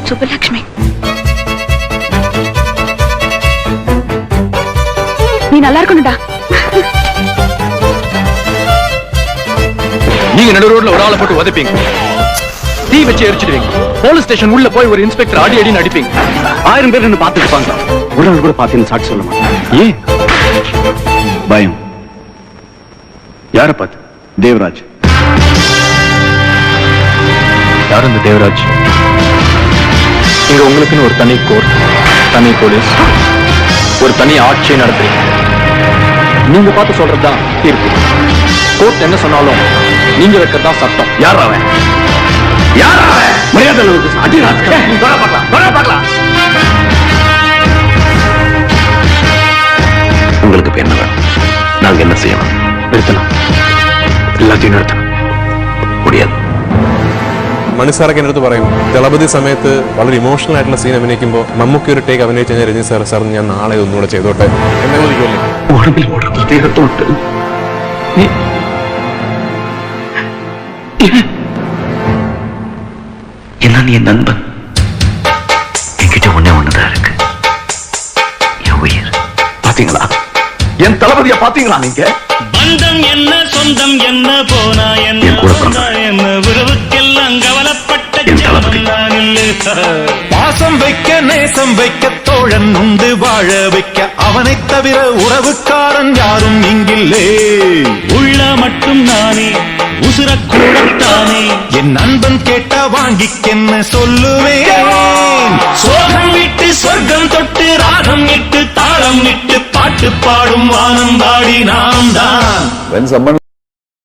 சுப்புலட்சுமி, நீ நல்லா இருக்கணும்டா. நீங்க நடு ரோட்ல ஒரு ஆளை போட்டு உதைப்பீங்க, தீ வச்சு எரிச்சிடுவீங்க, போலீஸ் ஸ்டேஷன் உள்ள போய் ஒரு இன்ஸ்பெக்டர் அடி அடி நடிப்பீங்க. 1000 பேர் என்ன பார்த்துட்டு இருப்பாங்க, ஒரு நாள் கூட பார்த்தீங்கன்னு சாட்சி சொல்ல மாட்டேன். ஏன் பயம்? யார பார்த்து? தேவராஜ். யார் இந்த தேவராஜ்? இங்க உங்களுக்குன்னு ஒரு தனி கோர்ட், தனி போலீஸ், ஒரு தனி ஆட்சியை நடத்துறீங்க. நீங்க பார்த்து சொல்றதுதான் தீர்ப்பு. கோர்ட் என்ன சொன்னாலும் நீங்க வைக்கிறதா சட்டம். யார் அவன்? யார் அவன்? மரியாதை உங்களுக்கு இப்ப என்ன வேணும்? நாங்க என்ன செய்யணும்? நிறுத்தணும், എല്ലാத்தைയും നിறுത്തണം. முடியாது. മണിസാറൊക്കെ എൻ്റെ അടുത്ത് പറയും, ദളപതി സമയത്ത് വളരെ ഇമോഷണൽ ആയിട്ടുള്ള സീൻ അഭിനയിക്കുമ്പോൾ മമ്മൂക്കി ഒരു ടേക്ക് അഭിനയിച്ചു കഴിഞ്ഞാൽ രജനി സാർ ഞാൻ നാളെ ഒന്നുകൂടെ ചെയ്തോട്ടെ എന്നെ ചോദിക്കുമല്ലേ? உடம்பில் ஒரு பிரத்யேகத்தோட்டு என்ன நீ என் நண்பன், என்கிட்ட ஒண்ணுதான் இருக்கு, என் உயிர். பாத்தீங்களா என் தளபதியை? பாத்தீங்களா நீங்க? பந்தம் என்ன சொந்தம் என்ன போனா என்ன என்ன உறவுக்கெல்லாம் கவலைப்பட்ட பாசம் வைக்க நேசம் வைக்க தோழன் உண்டு, வாழ வைக்க அவனை தவிர உறவுக்காரன் யாரும் இங்கில்லே. உள்ள மட்டும் நானே உசுரக்கூடத்தானே, என் நண்பன் கேட்டா வாங்கிக்கென்ன சொல்லுவேன். சோகம் விட்டு சொர்க்கம் தொட்டு ராகம் இட்டு தாளம் இட்டு பாட்டு பாடும் வானம் பாடி நாம் தான்.